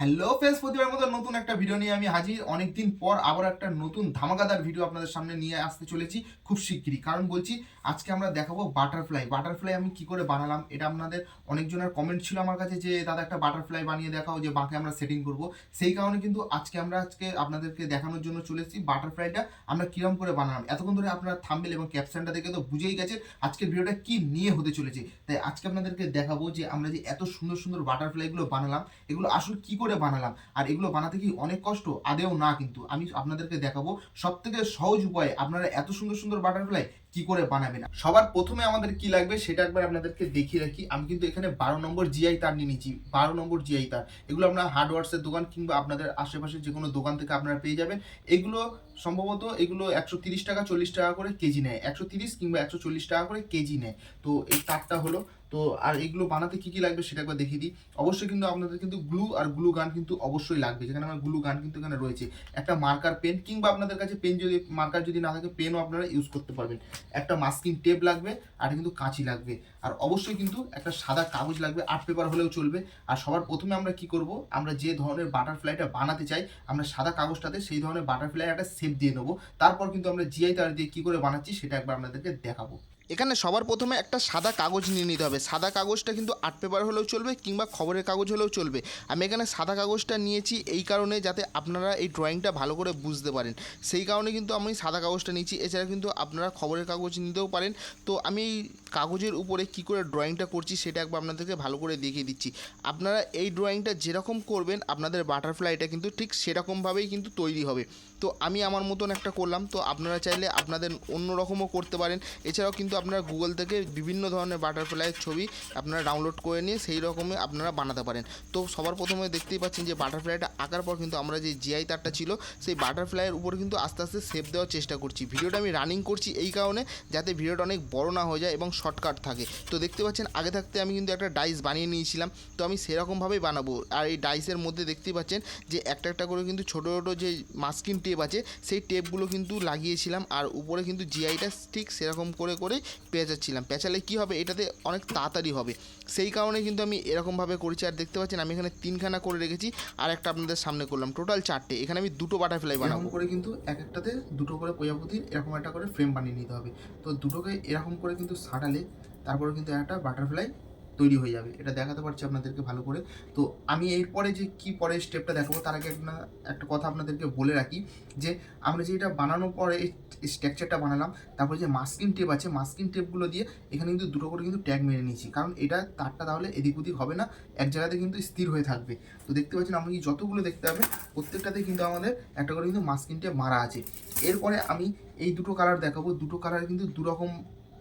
Hello friends, প্রতিবার মতো নতুন একটা ভিডিও নিয়ে আমি হাজির। অনেকদিন পর আবার একটা নতুন ধামাকাদার ভিডিও আপনাদের সামনে নিয়ে আসতে চলেছি খুব শিগগিরই। কারণ বলছি, আজকে আমরা দেখাবো বাটারফ্লাই আমি কি করে বানালাম। এটা আপনাদের অনেকজনের কমেন্ট ছিল আমার কাছে যে দাদা একটা বাটারফ্লাই বানিয়ে দেখাও, যে বাঁকে আমরা সেটিং করব। সেই কারণে কিন্তু আজকে আপনাদেরকে দেখানোর জন্য চলে এসেছি বাটারফ্লাইটা আমরা কিরম করে বানালাম। এতক্ষণ ধরে আপনারা থাম্বনেল এবং ক্যাপশনটা দেখে তো বুঝেই গেছেন আজকের ভিডিওটা কি নিয়ে হতে চলেছে। তাই আজকে আপনাদেরকে দেখাবো যে আমরা যে এত সুন্দর সুন্দর বাটারফ্লাইগুলো বানালাম, এগুলো আসলে কি করে বানালাম, আর এগুলো বানাতে কি অনেক কষ্ট? আদেও না, কিন্তু আমি আপনাদেরকে দেখাবো সব থেকে সহজ উপায়ে আপনারা এত সুন্দর সুন্দর বাটারফ্লাই কি করে বানাবেন। সবার প্রথমে আমাদের কি লাগবে সেটা একবার আপনাদেরকে দেখিয়ে রাখি। আমি কিন্তু এখানে 12 নম্বর জিআই তার নিয়ে নিয়েছি। 12 নম্বর জিআই তার, এগুলো আপনার হার্ডওয়ার্সের দোকান কিংবা আপনাদের আশেপাশে যে কোনো দোকান থেকে আপনারা পেয়ে যাবেন। এগুলো সম্ভবত এগুলো 130 টাকা 40 টাকা করে কেজি নেয়, 130 কিংবা 140 টাকা করে কেজি নেয়। তো এই তারটা হলো। তো আর এগুলো বানাতে কি কি লাগবে সেটা একবার দেখিয়ে দিই। অবশ্যই কিন্তু আপনাদের কিন্তু গ্লু আর গ্লু গান কিন্তু অবশ্যই লাগবে, যেখানে আমার গ্লু গান কিন্তু এখানে রয়েছে। একটা মার্কার পেন, কিংবা আপনাদের কাছে পেন যদি মার্কার যদি না থাকে পেনও আপনারা ইউজ করতে পারবেন। একটা মাস্কিং টেপ লাগবে, আর কিন্তু কাঁচি লাগবে, আর অবশ্যই কিন্তু একটা সাদা কাগজ লাগবে, আর্ট পেপার হলেও চলবে। আর সবার প্রথমে আমরা কি করব, আমরা যে ধরনের বাটারফ্লাইটা বানাতে চাই আমরা সাদা কাগজটাতে সেই ধরনের বাটারফ্লাই একটা শেপ দিয়ে নেবো। তারপর কিন্তু আমরা জিআই তার দিয়ে কী করে বানাচ্ছি সেটা একবার আপনাদেরকে দেখাবো। এখানে সবার প্রথমে একটা সাদা কাগজ নিয়ে নিতে হবে। সাদা কাগজটা কিন্তু আর্ট পেপার হলেও চলবে কিংবা খবরের কাগজ হলেও চলবে। আমি এখানে সাদা কাগজটা নিয়েছি এই কারণে যাতে আপনারা এই ড্রয়িংটা ভালো করে বুঝতে পারেন, সেই কারণে কিন্তু আমি সাদা কাগজটা নিয়েছি। এছাড়া কিন্তু আপনারা খবরের কাগজ নিতেও পারেন। তো আমি এই কাগজের উপরে কি করে ড্রয়িংটা করছি সেটা একবার আপনাদেরকে ভালো করে দেখিয়ে দিচ্ছি। আপনারা এই ড্রয়িংটা যেরকম করবেন আপনাদের বাটারফ্লাইটা কিন্তু ঠিক সেরকমভাবেই কিন্তু তৈরি হবে। তো আমি আমার মতন একটা করলাম, তো আপনারা চাইলে আপনাদের অন্য রকমও করতে পারেন। এছাড়াও কিন্তু আপনারা গুগল থেকে বিভিন্ন ধরনের বাটারফ্লাইয়ের ছবি আপনারা ডাউনলোড করে নিয়ে সেই রকমই আপনারা বানাতে পারেন। তো সবার প্রথমে দেখতেই পাচ্ছেন যে বাটারফ্লাইটা আঁকার পর কিন্তু আমরা যে জিআই তারটা ছিল সেই বাটারফ্লাইয়ের উপরে কিন্তু আস্তে আস্তে শেপ দেওয়ার চেষ্টা করছি। ভিডিওটা আমি রানিং করছি এই কারণে যাতে ভিডিওটা অনেক বড় না হয়ে যায় এবং শর্টকাট থাকে। তো দেখতে পাচ্ছেন আগে থাকতে আমি কিন্তু একটা ডাইস বানিয়ে নিয়েছিলাম, তো আমি সেরকমভাবেই বানাবো। আর এই ডাইসের মধ্যে দেখতেই পাচ্ছেন যে একটা একটা করে কিন্তু ছোটো ছোটো যে মাস্কিং টেপ আছে সেই টেপগুলো কিন্তু লাগিয়েছিলাম, আর উপরে কিন্তু জিআইটা ঠিক সেরকম করে করে পেঁচাচ্ছিলাম। পেঁচালে কী হবে, এটাতে অনেক তাড়াতাড়ি হবে, সেই কারণে কিন্তু আমি এরকমভাবে করেছি। আর দেখতে পাচ্ছেন আমি এখানে 3খানা করে রেখেছি, আর একটা আপনাদের সামনে করলাম, টোটাল 4টে। এখানে আমি 2টো বাটারফ্লাই বানাবো করে কিন্তু এক একটাতে 2টো করে প্রজাপতির এরকম একটা করে ফ্রেম বানিয়ে নিতে হবে। তো দুটোকে এরকম করে কিন্তু সাঁটালে তারপরে কিন্তু একটা বাটারফ্লাই তৈরি হয়ে যাবে। এটা দেখাতে পারছি আপনাদেরকে ভালো করে। তো আমি এরপরে যে কি পরের স্টেপটা দেখাবো তার আগে একটা কথা আপনাদেরকে বলে রাখি, যে আমরা যে এটা বানানোর পরে এই স্ট্রাকচারটা বানালাম, তারপরে যে মাস্কিং টেপ আছে মাস্কিং টেপগুলো দিয়ে এখানে কিন্তু 2টো করে কিন্তু ট্যাগ মেরে নিয়েছি, কারণ এটা তারটা তাহলে এদিক ওদিক হবে না, এক জায়গাতে কিন্তু স্থির হয়ে থাকবে। তো দেখতে পাচ্ছেন আপনি যতগুলো দেখতে পাবেন প্রত্যেকটাতে কিন্তু আমাদের একটা করে কিন্তু মাস্কিং টেপ মারা আছে। এরপরে আমি এই 2টো কালার দেখাবো। 2টো কালার কিন্তু দুরকম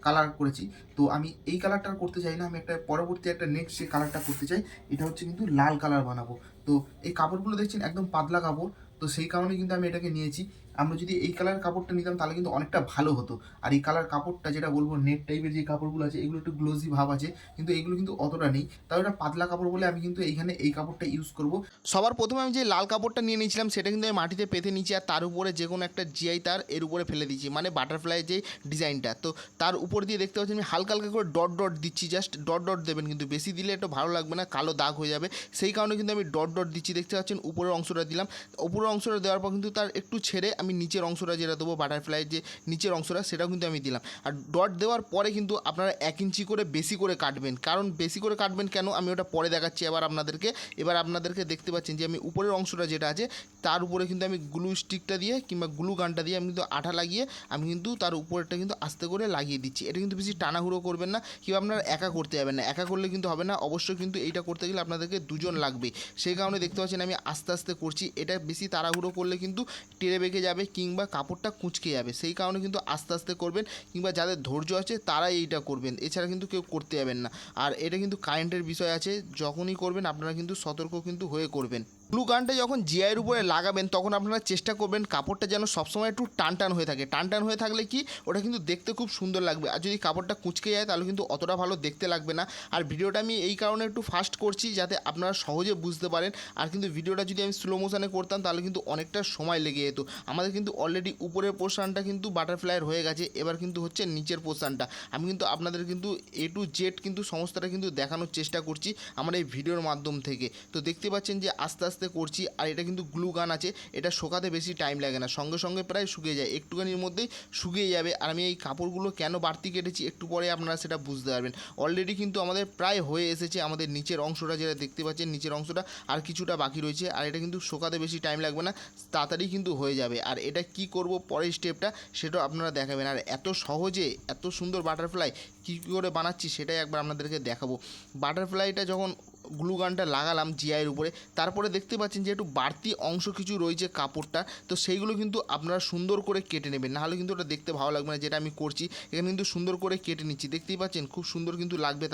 কালার করেছি। তো আমি এই কালারটা করতে চাই না, আমি একটা পরবর্তী একটা নেক্সট যে কালারটা করতে চাই এটা হচ্ছে কিন্তু লাল কালার বানাবো। তো এই কাপড়গুলো দেখছেন একদম পাতলা কাপড়, তো সেই কারণে কিন্তু আমি এটাকে নিয়েছি। আমরা যদি এই কালার কাপড়টা নিতাম তাহলে কিন্তু অনেকটা ভালো হতো। আর এই কালার কাপড়টা যেটা বলবো নেট টাইপের যে কাপড়গুলো আছে এগুলো একটু গ্লোজি ভাব আছে, কিন্তু এগুলো কিন্তু অতটা নেই। তাও এটা পাতলা কাপড় বলে আমি কিন্তু এইখানে এই কাপড়টা ইউজ করব। সবার প্রথমে আমি যে লাল কাপড়টা নিয়ে নিয়েছিলাম সেটা কিন্তু আমি মাটিতে পেতে নিচ্ছি, আর তার উপরে যে কোনো একটা জিআই তার এর উপরে ফেলে দিচ্ছি, মানে বাটারফ্লাইয়ের যে ডিজাইনটা। তো তার উপর দিয়ে দেখতে পাচ্ছি আমি হালকা হালকা করে ডট ডট দিচ্ছি, জাস্ট ডট ডট দেবেন, কিন্তু বেশি দিলে একটু ভালো লাগবে না, কালো দাগ হয়ে যাবে। সেই কারণে কিন্তু আমি ডট ডট দিচ্ছি। দেখতে পাচ্ছেন উপরের অংশটা দিলাম, উপরের অংশটা দেওয়ার পর কিন্তু তার একটু ছেড়ে আমি নিচের অংশটা যেটা দেবো বাটারফ্লাইয়ের যে নিচের অংশটা সেটাও কিন্তু আমি দিলাম। আর ডট দেওয়ার পরে কিন্তু আপনারা 1 ইঞ্চি করে বেশি করে কাটবেন, কারণ বেশি করে কাটবেন কেন আমি ওটা পরে দেখাচ্ছি। এবার আপনাদেরকে দেখতে পাচ্ছেন যে আমি উপরের অংশটা যেটা আছে তার উপরে কিন্তু আমি গ্লু স্টিকটা দিয়ে কিংবা গ্লু গানটা দিয়ে আমি কিন্তু আঠা লাগিয়ে আমি কিন্তু তার উপরেরটা কিন্তু আস্তে করে লাগিয়ে দিচ্ছি। এটা কিন্তু বেশি টানাহুড়ো করবেন না, কিংবা আপনারা একা করতে যাবেন না, একা করলে কিন্তু হবে না। অবশ্যই কিন্তু এইটা করতে গেলে আপনাদেরকে দুজন লাগবে, সেই কারণে দেখতে পাচ্ছেন আমি আস্তে আস্তে করছি। এটা বেশি তাড়াহুড়ো করলে কিন্তু টেনে বেঁকে যাবে কিংবা কাপড়টা কুঁচকে যাবে, সেই কারণে কিন্তু আস্তে আস্তে করবেন, কিংবা যাদের ধৈর্য আছে তারাই এইটা করবেন, এছাড়া কিন্তু কেউ করতে যাবেন না। আর এটা কিন্তু কারেন্টের বিষয় আছে, যখনই করবেন আপনারা কিন্তু সতর্ক কিন্তু হয়ে করবেন। গ্লু গানটা যখন জিআইয়ের উপরে লাগাবেন তখন আপনারা চেষ্টা করবেন কাপড়টা যেন সবসময় একটু টান টান হয়ে থাকে। টান টান হয়ে থাকলে কি ওটা কিন্তু দেখতে খুব সুন্দর লাগবে, আর যদি কাপড়টা কুঁচকে যায় তাহলে কিন্তু অতটা ভালো দেখতে লাগবে না। আর ভিডিওটা আমি এই কারণে একটু ফাস্ট করছি যাতে আপনারা সহজে বুঝতে পারেন। আর কিন্তু ভিডিওটা যদি আমি স্লো মোশনে করতাম তাহলে কিন্তু অনেকটা সময় লেগে যেত। আমাদের কিন্তু অলরেডি উপরের পোর্শনটা কিন্তু বাটারফ্লাইয়ের হয়ে গেছে, এবার কিন্তু হচ্ছে নিচের পোর্শনটা। আমি কিন্তু আপনাদের কিন্তু A to Z কিন্তু সমস্তটা কিন্তু দেখানোর চেষ্টা করছি আমার এই ভিডিওর মাধ্যম থেকে। তো দেখতে পাচ্ছেন যে আস্তে আস্তে আস্তে করছি। আর এটা কিন্তু গ্লু গান আছে, এটা শোকাতে বেশি টাইম লাগে না, সঙ্গে সঙ্গে প্রায় শুকিয়ে যায়, একটুখানির মধ্যেই শুকিয়ে যাবে। আর আমি এই কাপড়গুলো কেন বাড়তি কেটেছি একটু পরে আপনারা সেটা বুঝতে পারবেন। অলরেডি কিন্তু আমাদের প্রায় হয়ে এসেছে, আমাদের নিচের অংশটা যেটা দেখতে পাচ্ছেন, নিচের অংশটা আর কিছুটা বাকি রয়েছে। আর এটা কিন্তু শোকাতে বেশি টাইম লাগবে না, তাড়াতাড়ি কিন্তু হয়ে যাবে। আর এটা কি করব পরের স্টেপটা সেটাও আপনারা দেখাবেন। আর এত সহজে এত সুন্দর বাটারফ্লাই কী করে বানাচ্ছি সেটাই একবার আপনাদেরকে দেখাবো। বাটারফ্লাইটা যখন গ্লু গানটা লাগালাম জিআইয়ের উপরে, তারপরে দেখতে পাচ্ছেন যে একটু বাড়তি অংশ কিছু রয়েছে কাপড়টা, তো সেইগুলো কিন্তু আপনারা সুন্দর করে কেটে নেবেন, নাহলে কিন্তু ওটা দেখতে ভালো লাগবে না। যেটা আমি করছি এখানে কিন্তু সুন্দর করে কেটে নিচ্ছি, দেখতেই পাচ্ছেন খুব সুন্দর কিন্তু লাগবে।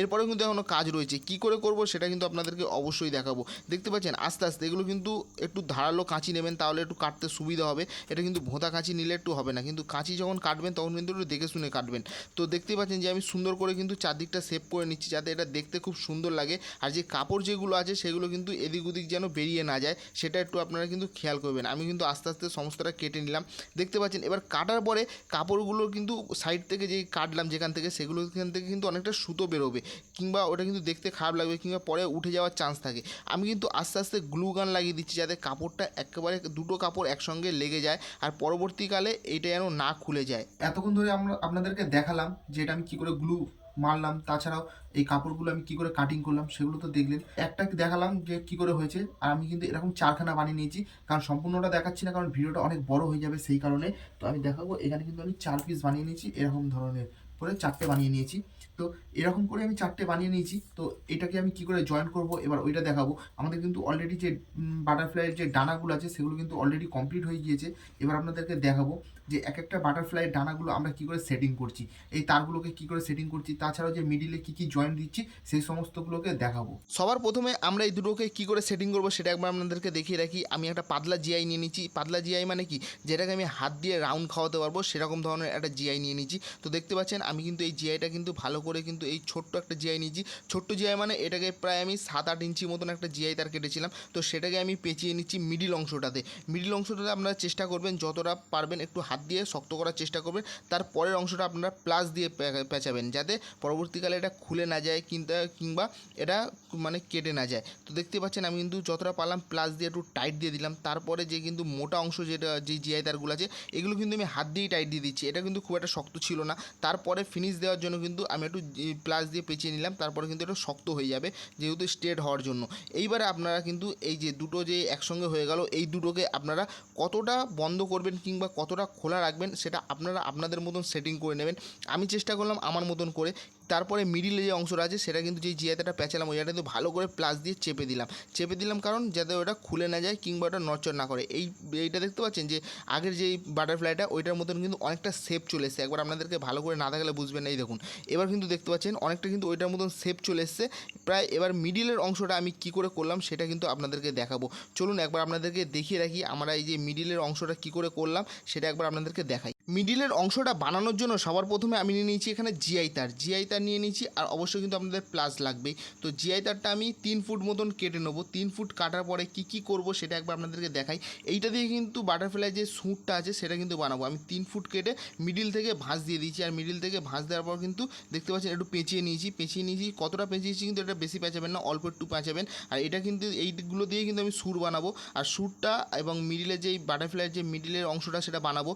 এরপরেও কিন্তু এখনও কাজ রয়েছে, কি করে করব সেটা কিন্তু আপনাদেরকে অবশ্যই দেখাবো। দেখতে পাচ্ছেন আস্তে আস্তে এগুলো কিন্তু একটু ধারালো কাঁচি নেবেন, তাহলে একটু কাটতে সুবিধা হবে। এটা কিন্তু ভোঁতা কাঁচি নিলে একটু হবে না, কিন্তু কাঁচি যখন কাটবেন তখন কিন্তু একটু দেখে শুনে কাটবেন। তো দেখতেই পাচ্ছেন যে আমি সুন্দর করে কিন্তু চারদিকটা সেভ করে নিচ্ছি, যাতে এটা দেখতে খুব সুন্দর লাগে। আর যে কাপড় যেগুলো আছে সেগুলো কিন্তু এদিক ওদিক যেন বেরিয়ে না যায়, সেটা একটু আপনারা কিন্তু খেয়াল করবেন। আমি কিন্তু আস্তে আস্তে সমস্তটা কেটে নিলাম, দেখতে পাচ্ছেন। এবার কাটার পরে কাপড়গুলো কিন্তু সাইড থেকে যেই কাটলাম যেখান থেকে, সেগুলো এখান থেকে কিন্তু অনেকটা সুতো বেরোবে, কিংবা ওটা কিন্তু দেখতে খারাপ লাগবে, কিংবা পরে উঠে যাওয়ার চান্স থাকে। আমি কিন্তু আস্তে আস্তে গ্লু গান লাগিয়ে দিচ্ছি, যাতে কাপড়টা একেবারে দুটো কাপড় একসঙ্গে লেগে যায়, আর পরবর্তীকালে এইটা যেন না খুলে যায়। এতক্ষণ ধরে আমরা আপনাদেরকে দেখালাম যে এটা আমি কী করে গ্লু মারলাম, তাছাড়াও এই কাপড়গুলো আমি কি করে কাটিং করলাম সেগুলো তো দেখলেন। একটা দেখালাম যে কি করে হয়েছে, আর আমি কিন্তু এরকম 4খানা বানিয়ে নিয়েছি, কারণ সম্পূর্ণটা দেখাচ্ছি না, কারণ ভিডিওটা অনেক বড় হয়ে যাবে সেই কারণে। তো আমি দেখাবো, এখানে কিন্তু আমি 4 পিস বানিয়ে নিয়েছি, এরকম ধরনের করে 4টে বানিয়ে নিয়েছি। তো এরকম করে আমি 4টে বানিয়ে নিয়েছি। তো এটাকে আমি কি করে জয়েন করব এবার ওইটা দেখাবো। আমাদের কিন্তু অলরেডি যে বাটারফ্লাইয়ের যে ডানাগুলো আছে সেগুলো কিন্তু অলরেডি কমপ্লিট হয়ে গিয়েছে। এবার আপনাদেরকে দেখাবো যে এক একটা বাটারফ্লাইয়ের ডানাগুলো আমরা কি করে সেটিং করছি, এই তারগুলোকে কি করে সেটিং করছি, তাছাড়াও যে মিডিলে কি কি জয়েন্ট দিচ্ছি সেই সমস্তগুলোকে দেখাবো। সবার প্রথমে আমরা এই দুটোকে কি করে সেটিং করবো সেটা একবার আপনাদেরকে দেখিয়ে রাখি। আমি একটা পাতলা জিআই নিয়ে নিচ্ছি। পাতলা জিআই মানে কি, যেটাকে আমি হাত দিয়ে রাউন্ড খাওয়াতে পারবো সেরকম ধরনের একটা জিআই নিয়ে নিচ্ছি। তো দেখতে পাচ্ছেন আমি কিন্তু এই জিআইটা কিন্তু ভালো করে কিন্তু এই ছোট্ট একটা জিআই নিয়েছি। ছোট্ট জিআই মানে এটাকে প্রায় আমি 7-8 ইঞ্চি মতন একটা জিআই তার কেটেছিলাম। তো সেটাকে আমি পেঁচিয়ে নিচ্ছি মিডিল অংশটাতে। মিডিল অংশটাতে আপনারা চেষ্টা করবেন যতটা পারবেন একটু হাত দিয়ে শক্ত করার চেষ্টা করবেন। তার পরের অংশটা আপনারা প্লাস দিয়ে পেঁচাবেন, যাতে পরবর্তীকালে এটা খুলে না যায়, কিংবা এটা মানে কেটে না যায়। তো দেখতে পাচ্ছেন আমি কিন্তু যতটা পারলাম প্লাস দিয়ে একটু টাইট দিয়ে দিলাম। তারপরে যে কিন্তু মোটা অংশ যেটা যে জিআই তারগুলো আছে এগুলো কিন্তু আমি হাত দিয়েই টাইট দিয়ে দিচ্ছি, এটা কিন্তু খুব একটা শক্ত ছিল না। তারপরে ফিনিশ দেওয়ার জন্য কিন্তু আমি একটু প্লাস দিয়ে পেঁচিয়ে নিলাম, তারপরে কিন্তু এটা শক্ত হয়ে যাবে যেহেতু স্ট্রেট হওয়ার জন্য। এইবারে আপনারা কিন্তু এই যে দুটো যে একসঙ্গে হয়ে গেল, এই দুটোকে আপনারা কতটা বন্ধ করবেন কিংবা কতটা খোলা রাখবেন সেটা আপনারা আপনাদের মতন সেটিং করে নেবেন। আমি চেষ্টা করলাম আমার মতন করে। তারপরে মিডিলে যে অংশটা আছে সেটা কিন্তু যেই জিআইটা পেঁচালাম ওইটা কিন্তু ভালো করে প্লাস দিয়ে চেপে দিলাম কারণ যাতে ওটা খুলে না যায় কিংবা ওটা নড়চড় না করে। এইটা দেখতে পাচ্ছেন যে আগের যেই বাটারফ্লাইটা ওইটার মতন কিন্তু অনেকটা শেপ চলে এসছে। একবার আপনাদেরকে ভালো করে না দেখালে বুঝবেন না। এই দেখুন এবার কিন্তু দেখতে পাচ্ছেন অনেকটা কিন্তু ওইটার মতন শেপ চলে এসছে প্রায়। এবার মিডিলের অংশটা আমি কি করে করলাম সেটা কিন্তু আপনাদেরকে দেখাবো। চলুন একবার আপনাদেরকে দেখিয়ে রাখি আমরা এই যে মিডিলের অংশটা কি করে করলাম সেটা একবার আপনাদেরকে দেখাই। মিডিলের অংশটা বানানোর জন্য সবার প্রথমে আমি নিয়ে নিয়েছি এখানে জিআই তার নিয়ে নিয়েছি, আর অবশ্যই কিন্তু আপনাদের প্লাস লাগবেই। তো জিআই তারটা আমি 3 ফুট মতন কেটে নেবো। 3 ফুট কাটার পরে কি করব সেটা একবার আপনাদেরকে দেখাই। এইটা দিয়ে কিন্তু বাটারফ্লাই যে স্যুটটা আছে সেটা কিন্তু বানাবো। আমি 3 ফুট কেটে মিডিল থেকে ভাঁজ দিয়ে দিয়েছি, আর মিডিল থেকে ভাঁজ দেওয়ার পর কিন্তু দেখতে পাচ্ছেন একটু পেঁচিয়ে নিয়েছি। কতটা পেঁচিয়েছি কিন্তু এটা বেশি পেঁচাবেন না, অল্প একটু পেঁচাবেন। আর এটা কিন্তু এইগুলো দিয়ে কিন্তু আমি স্যুট বানাবো, আর স্যুটটা এবং মিডিলের যেই বাটারফ্লাইয়ের যে মিডিলের অংশটা সেটা বানাবো।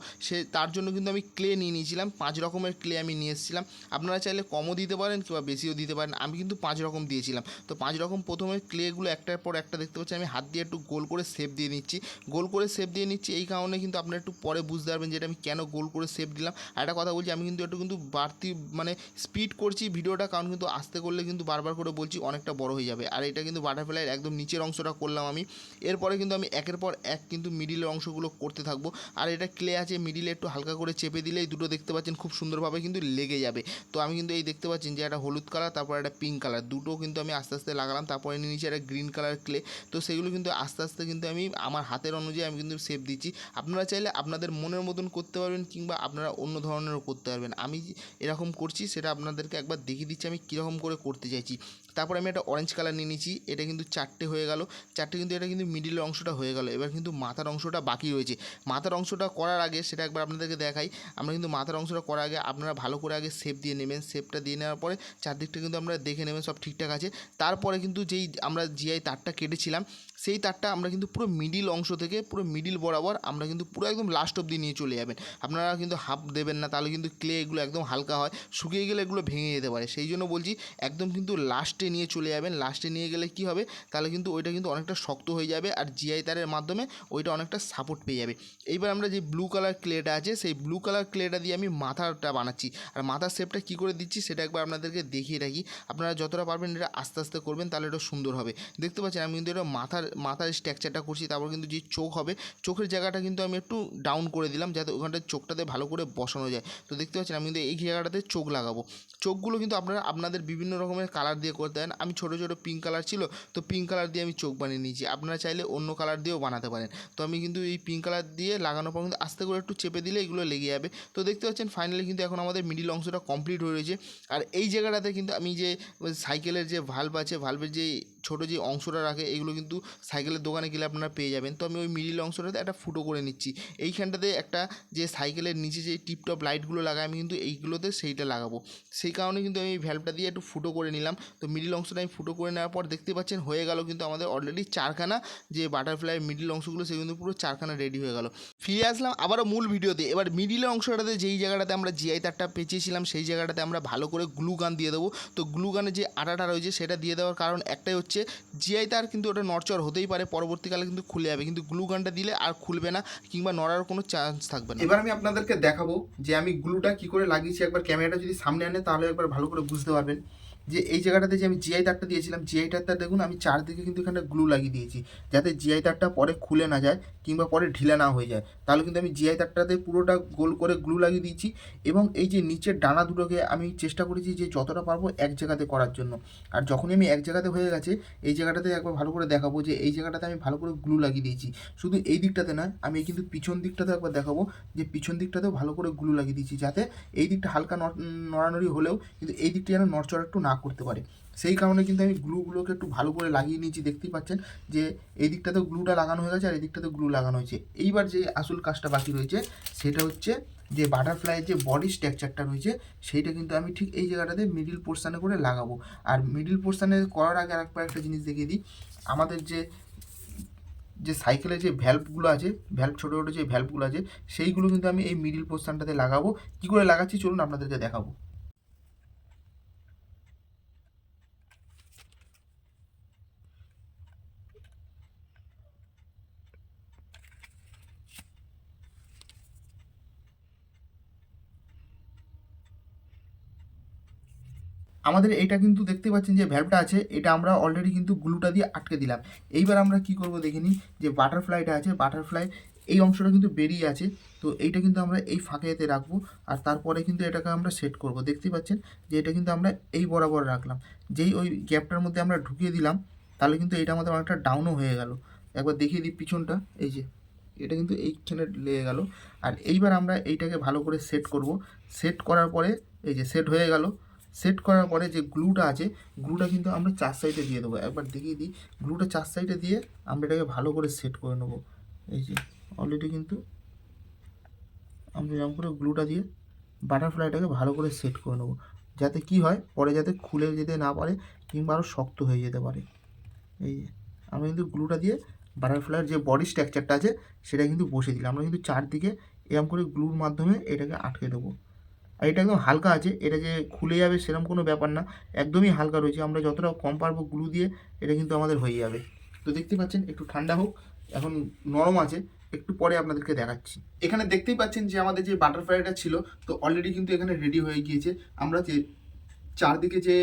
তার জন্য কিন্তু আমি ক্লে নিয়ে নিয়েছিলাম, 5 রকমের ক্লে আমি নিয়ে এসেছিলাম। আপনারা চাইলে কমও দিতে পারেন কিংবা বেশিও দিতে পারেন, আমি কিন্তু 5 রকম দিয়েছিলাম। তো 5 রকম প্রথমে ক্লেগুলো একটার পর একটা দেখতে পাচ্ছি আমি হাত দিয়ে একটু গোল করে শেপ দিয়ে নিচ্ছি। এই কারণে কিন্তু আপনারা একটু পরে বুঝতে পারবেন যে এটা আমি কেন গোল করে শেপ দিলাম। আর একটা কথা বলছি, আমি কিন্তু একটু কিন্তু বাড়তি মানে স্পিড করছি ভিডিওটা, কারণ কিন্তু আস্তে করলে কিন্তু বারবার করে বলছি অনেকটা বড় হয়ে যাবে। আর এটা কিন্তু বাটারফ্লাইয়ের একদম নিচের অংশটা করলাম আমি। এরপরে কিন্তু আমি একের পর এক কিন্তু মিডিলের অংশগুলো করতে থাকবো। আর এটা ক্লে আছে, মিডিলে একটু হালকা করে চেপে দিলে এই দুটো দেখতে পাচ্ছেন খুব সুন্দরভাবে কিন্তু লেগে যাবে। তো আমি কিন্তু এই দেখতে পাচ্ছেন যে একটা হলুদ কালার তারপর একটা পিঙ্ক কালার দুটো কিন্তু আমি আস্তে আস্তে লাগালাম। তারপরে নিচে একটা গ্রিন কালার ক্লে। তো সেগুলো কিন্তু আস্তে আস্তে কিন্তু আমি আমার হাতের অনুযায়ী আমি কিন্তু শেপ দিচ্ছি। আপনারা চাইলে আপনাদের মনের মতন করতে পারবেন কিংবা আপনারা অন্য ধরনেরও করতে পারবেন। আমি এরকম করছি সেটা আপনাদেরকে একবার দেখিয়ে দিচ্ছি আমি কীরকম করে করতে চাইছি। তারপর আমি একটা অরেঞ্জ কালার নিয়ে নিচ্ছি, এটা কিন্তু 4টে হয়ে গেল। কিন্তু এটা কিন্তু মিডিলের অংশটা হয়ে গেল। এবার কিন্তু মাথার অংশটা বাকি রয়েছে। মাথার অংশটা করার আগে সেটা একবার আপনাদেরকে আপনাদেরকে দেখাই। আমরা কিন্তু মাথার অংশটা করার আগে আপনারা ভালো করে আগে শেপ দিয়ে নেবেন। শেপটা দিয়ে নেওয়ার পরে চারদিকটা কিন্তু আপনারা দেখে নেবেন সব ঠিকঠাক আছে। তারপরে কিন্তু যেই আমরা জিআই তারটা কেটেছিলাম সেই তারটা আমরা কিন্তু পুরো মিডিল অংশ থেকে পুরো মিডিল বরাবর আমরা কিন্তু পুরো একদম লাস্ট অবধি নিয়ে চলে যাবেন। আপনারা কিন্তু হাফ দেবেন না, তাহলে কিন্তু ক্লে এগুলো একদম হালকা হয়, শুকিয়ে গেলে এগুলো ভেঙে যেতে পারে। সেই জন্য বলছি একদম কিন্তু লাস্টে নিয়ে চলে যাবেন। লাস্টে নিয়ে গেলে কি হবে, তাহলে কিন্তু ওইটা কিন্তু অনেকটা শক্ত হয়ে যাবে আর জিআই তারের মাধ্যমে ওইটা অনেকটা সাপোর্ট পেয়ে যাবে। এইবার আমরা যে ব্লু কালার ক্লেটা আছে সেই ব্লু কালার ক্লেটা দিয়ে আমি মাথাটা বানাচ্ছি। আর মাথার শেপটা কী করে দিচ্ছি সেটা একবার আপনাদেরকে দেখিয়ে রাখি। আপনারা যতটা পারবেন এটা আস্তে আস্তে করবেন, তাহলে এটা সুন্দর হবে। দেখতে পাচ্ছেন আমি কিন্তু এটা মাথার স্ট্রাকচারটা করছি। তারপর কিন্তু যে চোখ হবে, চোখের জায়গাটা কিন্তু আমি একটু ডাউন করে দিলাম যাতে ওখানটায় চোখটাতে ভালো করে বসানো যায়। তো দেখতে পাচ্ছেন আমি কিন্তু এই জায়গাটাতে চোখ লাগাবো। চোখগুলো কিন্তু আপনারা আপনাদের বিভিন্ন রকমের কালার দিয়ে করতে পারেন। আমি ছোটো ছোটো পিঙ্ক কালার ছিল তো পিঙ্ক কালার দিয়ে আমি চোখ বানিয়ে নিয়েছি। আপনারা চাইলে অন্য কালার দিয়েও বানাতে পারেন। তো আমি কিন্তু এই পিঙ্ক কালার দিয়ে লাগানোর পর কিন্তু আস্তে করে একটু চেপে দিলে এগুলো লেগে যাবে। তো দেখতে পাচ্ছেন ফাইনালি কিন্তু এখন আমাদের মিডিল অংশটা কমপ্লিট হয়ে রয়েছে। আর এই জায়গাটাতে কিন্তু আমি যে সাইকেলের যে ভাল্ব আছে, ভাল্বের যে ছোটো যে অংশটা রাখে এগুলো কিন্তু সাইকেলের দোকানে গেলে আপনারা পেয়ে যাবেন। তো আমি ওই মিডিল অংশটাতে একটা ফুটো করে নিচ্ছি। এইখানটাতে একটা যে সাইকেলের নিচে যে টিপটপ লাইটগুলো লাগায় আমি কিন্তু এইগুলোতে সেইটা লাগাবো। সেই কারণে কিন্তু আমি ভ্যালভটা দিয়ে একটু ফুটো করে নিলাম। তো মিডিল অংশটা আমি ফুটো করে নেওয়ার পর দেখতে পাচ্ছেন হয়ে গেল কিন্তু আমাদের অলরেডি চারখানা যে বাটারফ্লাই মিডিল অংশগুলো সেগুলো কিন্তু পুরো চারখানা রেডি হয়ে গেল। ফিরে আসলাম আবারও মূল ভিডিওতে। এবার মিডিলের অংশটাতে যেই জায়গাটাতে আমরা জিআই তারটা পেঁচিয়েছিলাম সেই জায়গাটাতে আমরা ভালো করে গ্লু গান দিয়ে দেবো। তো গ্লু গানের যে আটাটা রয়েছে সেটা দিয়ে দেওয়ার কারণ একটাই হচ্ছে জিআই তার কিন্তু ওটা নড়চড় হতেই পারে, পরবর্তীকালে কিন্তু খুলে যাবে, কিন্তু গ্লু গানটা দিলে আর খুলবে না কিংবা নড়ার কোনো চান্স থাকবে না। এবার আমি আপনাদেরকে দেখাবো যে আমি গ্লুটা কি করে লাগিয়েছি। একবার ক্যামেরাটা যদি সামনে আনে তাহলে একবার ভালো করে বুঝতে পারবেন যে এই জায়গাটাতে যে আমি জিআই তারটা দিয়েছিলাম, জিআই তারটা দেখুন আমি চারদিকে কিন্তু এখানে গ্লু লাগিয়ে দিয়েছি যাতে জিআই তারটা পরে খুলে না যায় কিংবা পরে ঢিলা না হয়ে যায়। তাহলে কিন্তু আমি জিআই তারটাতে পুরোটা গোল করে গ্লু লাগিয়ে দিয়েছি। এবং এই যে নিচের ডানা দুটোকে আমি চেষ্টা করেছি যে যতটা পারবো এক জায়গাতে করার জন্য। আর যখনই আমি এক জায়গাতে হয়ে গেছে এই জায়গাটাতে একবার ভালো করে দেখাবো যে এই জায়গাটাতে আমি ভালো করে গ্লু লাগিয়ে দিয়েছি। শুধু এই দিকটাতে নয়, আমি কিন্তু পিছন দিকটাতে একবার দেখাবো যে পিছন দিকটাতেও ভালো করে গ্লু লাগিয়ে দিয়েছি যাতে এই দিকটা হালকা নড়ানড়ি হলেও কিন্তু এই দিকটা যেন নড়চড় একটু না করতে পারে। সেই কারণে কিন্তু আমি গ্লুগুলোকে একটু ভালো করে লাগিয়ে নিয়েছি। দেখতেই পাচ্ছেন যে এই দিকটাতে গ্লুটা লাগানো হয়ে গেছে আর এই দিকটাতে গ্লু লাগানো হয়েছে। এইবার যে আসল কাজটা বাকি রয়েছে সেটা হচ্ছে যে বাটারফ্লাইয়ের যে বডি স্ট্রাকচারটা রয়েছে সেইটা কিন্তু আমি ঠিক এই জায়গাটাতে মিডিল পোর্শানে করে লাগাবো। আর মিডিল পোর্শানে করার আগে আরেকবার একটা জিনিস দেখিয়ে দিই। আমাদের যে সাইকেলের যে ভ্যালভগুলো আছে, ভ্যালভ ছোটো ছোটো যে ভ্যালভগুলো আছে সেইগুলো কিন্তু আমি এই মিডিল পোর্শনটাতে লাগাবো। কী করে লাগাচ্ছি চলুন আপনাদেরকে দেখাবো। আমাদের এটা কিন্তু দেখতে পাচ্ছেন যে ভ্যালভটা আছে এটা আমরা অলরেডি কিন্তু গ্লুটা দিয়ে আটকে দিলাম। এইবার আমরা কি করব দেখে নিই। যে বাটারফ্লাইটা আছে, বাটারফ্লাই এই অংশটা কিন্তু বেরিয়ে আছে, তো এইটা কিন্তু আমরা এই ফাঁকেতে রাখবো। আর তারপরে কিন্তু এটাকে আমরা সেট করব। দেখতে পাচ্ছেন যে এটা কিন্তু আমরা এই বরাবর রাখলাম। যেই ওই গ্যাপটার মধ্যে আমরা ঢুকিয়ে দিলাম তাহলে কিন্তু এটা আমাদের অনেকটা ডাউনও হয়ে গেল। একবার দেখিয়ে দিই পিছনটা, এই যে এটা কিন্তু এইখানে লেগে গেল। আর এইবার আমরা এইটাকে ভালো করে সেট করব। সেট করার পরে এই যে সেট হয়ে গেল। সেট করার পরে যে গ্লুটা আছে গ্লুটা কিন্তু আমরা চার সাইডে দিয়ে দেবো। একবার দেখিয়ে দিই, গ্লুটা চার সাইডে দিয়ে আমরা এটাকে ভালো করে সেট করে নেবো। এই যে অলরেডি কিন্তু আমরা এরকম করে গ্লুটা দিয়ে বাটারফ্লাইটাকে ভালো করে সেট করে নেবো যাতে কি হয় পরে যাতে খুলে যেতে না পারে কিংবা আরও শক্ত হয়ে যেতে পারে। এই যে আমরা কিন্তু গ্লুটা দিয়ে বাটারফ্লাইয়ের যে বডি স্ট্রাকচারটা আছে সেটা কিন্তু বসে দিলাম। আমরা কিন্তু চারদিকে এরকম করে গ্লুর মাধ্যমে এটাকে আটকে দেবো। আর এটা একদম হালকা আছে, এটা যে খুলে যাবে সেরকম কোনো ব্যাপার না, একদমই হালকা রয়েছে। আমরা যতটা কম পারবো গ্লু দিয়ে এটা কিন্তু আমাদের হয়ে যাবে। তো দেখতে পাচ্ছেন একটু ঠান্ডা হোক, এখন নরম আছে, একটু পরে আপনাদেরকে দেখাচ্ছি। এখানে দেখতেই পাচ্ছেন যে আমাদের যে বাটারফ্লাইটা ছিল তো অলরেডি কিন্তু এখানে রেডি হয়ে গিয়েছে। আমরা যে চারদিকে যে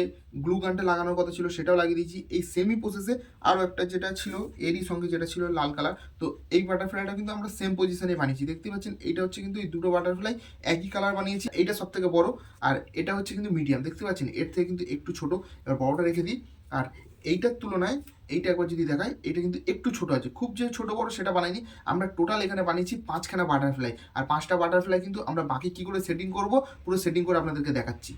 গ্লু গানটা লাগানোর কথা ছিল সেটাও লাগিয়ে দিয়েছি। এই সেমি প্রসেসে আরও একটা যেটা ছিল এরই সঙ্গে যেটা ছিল লাল কালার, তো এই বাটারফ্লাইটা কিন্তু আমরা সেম পজিশনে বানিয়েছি। দেখতে পাচ্ছেন এইটা হচ্ছে কিন্তু এই দুটো বাটারফ্লাই একই কালার বানিয়েছি। এইটা সব থেকে বড় আর এটা হচ্ছে কিন্তু মিডিয়াম। দেখতে পাচ্ছেন এর থেকে কিন্তু একটু ছোট। এবার বড়টা রেখে দিই। আর এইটার তুলনায় এইটা একবার যদি দেখায় এটা কিন্তু একটু ছোট আছে, খুব যে ছোট বড় সেটা বানাইনি। আমরা টোটাল এখানে বানিয়েছি 5খানা বাটারফ্লাই। আর 5টা বাটারফ্লাই কিন্তু আমরা বাকি কী করে সেটিং করব পুরো সেটিং করে আপনাদেরকে দেখাচ্ছি।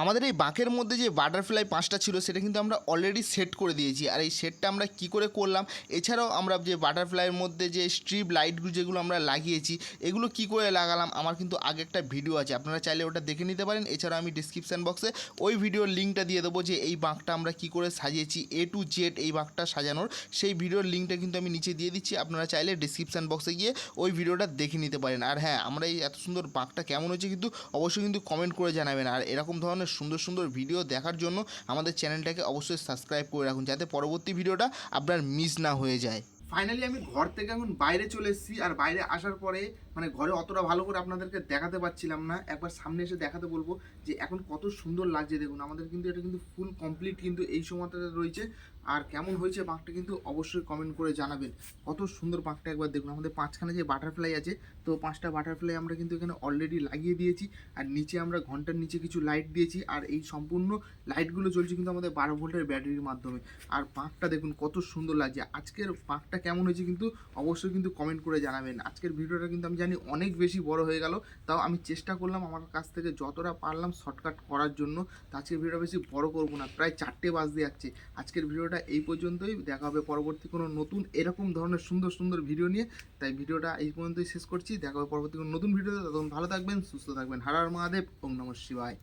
আমাদের এই বাঁকের মধ্যে যে বাটারফ্লাই 5টা ছিল সেটা কিন্তু আমরা অলরেডি সেট করে দিয়েছি। আর এই সেটটা আমরা কি করে করলাম, এছাড়াও আমরা যে বাটারফ্লাইয়ের মধ্যে যে স্ট্রিপ লাইটগুলো যেগুলো আমরা লাগিয়েছি এগুলো কি করে লাগালাম আমার কিন্তু আগে একটা ভিডিও আছে, আপনারা চাইলে ওটা দেখে নিতে পারেন। এছাড়াও আমি ডিসক্রিপশান বক্সে ওই ভিডিওর লিঙ্কটা দিয়ে দেবো যে এই বাঁকটা আমরা কি করে সাজিয়েছি A to Z এই বাঁকটা সাজানোর, সেই ভিডিওর লিঙ্কটা কিন্তু আমি নিচে দিয়ে দিচ্ছি, আপনারা চাইলে ডিসক্রিপশান বক্সে গিয়ে ওই ভিডিওটা দেখে নিতে পারেন। আর হ্যাঁ, আমরা এই এত সুন্দর বাঁকটা কেমন হয়েছে কিন্তু অবশ্যই কিন্তু কমেন্ট করে জানাবেন। আর এরকম ধরনের সুন্দর সুন্দর ভিডিও দেখার জন্য আমাদের চ্যানেলটাকে অবশ্যই সাবস্ক্রাইব করে রাখুন, যাতে পরবর্তী ভিডিওটা আপনার মিস না হয়ে যায়। ফাইনালি আমি ঘর থেকে এখন বাইরে চলে এসেছি। আর বাইরে আসার পরে মানে ঘরে অতটা ভালো করে আপনাদেরকে দেখাতে পারছিলাম না, একবার সামনে এসে দেখাতে বলবো যে এখন কত সুন্দর লাগছে। দেখুন আমাদের কিন্তু এটা কিন্তু ফুল কমপ্লিট কিন্তু এই সময়টাতে রয়েছে। আর কেমন হয়েছে বাঁকটা কিন্তু অবশ্যই কমেন্ট করে জানাবেন। কত সুন্দর বাঁকটা একবার দেখুন। আমাদের 5খানা যে বাটারফ্লাই আছে, তো 5টা বাটারফ্লাই আমরা কিন্তু এখানে অলরেডি লাগিয়ে দিয়েছি। আর নিচে আমরা ঘন্টার নিচে কিছু লাইট দিয়েছি। আর এই সম্পূর্ণ লাইটগুলো চলছে কিন্তু আমাদের 12 ভোল্টের ব্যাটারির মাধ্যমে। আর বাঁকটা দেখুন কত সুন্দর লাগছে। আজকের বাঁকটা কেমন হয়েছে কিন্তু অবশ্যই কিন্তু কমেন্ট করে জানাবেন। আজকের ভিডিওটা কিন্তু আমি জানি অনেক বেশি বড় হয়ে গেল, তাও আমি চেষ্টা করলাম আমার কাছ থেকে যতটা পারলাম শর্টকাট করার জন্য। তো আজকের ভিডিওটা বেশি বড় করব না, প্রায় 4টে বাজতে যাচ্ছে। আজকের ভিডিওটা এই পর্যন্তই, দেখা হবে পরবর্তী কোনো নতুন এরকম ধরনের সুন্দর সুন্দর ভিডিও নিয়ে। তাই ভিডিওটা এই পর্যন্তই শেষ করছি, দেখা হবে পরবর্তী কোনো নতুন ভিডিওতে। ততক্ষণ ভালো থাকবেন, সুস্থ থাকবেন। হর হর মহাদেব, ওম নমঃ শিবায়।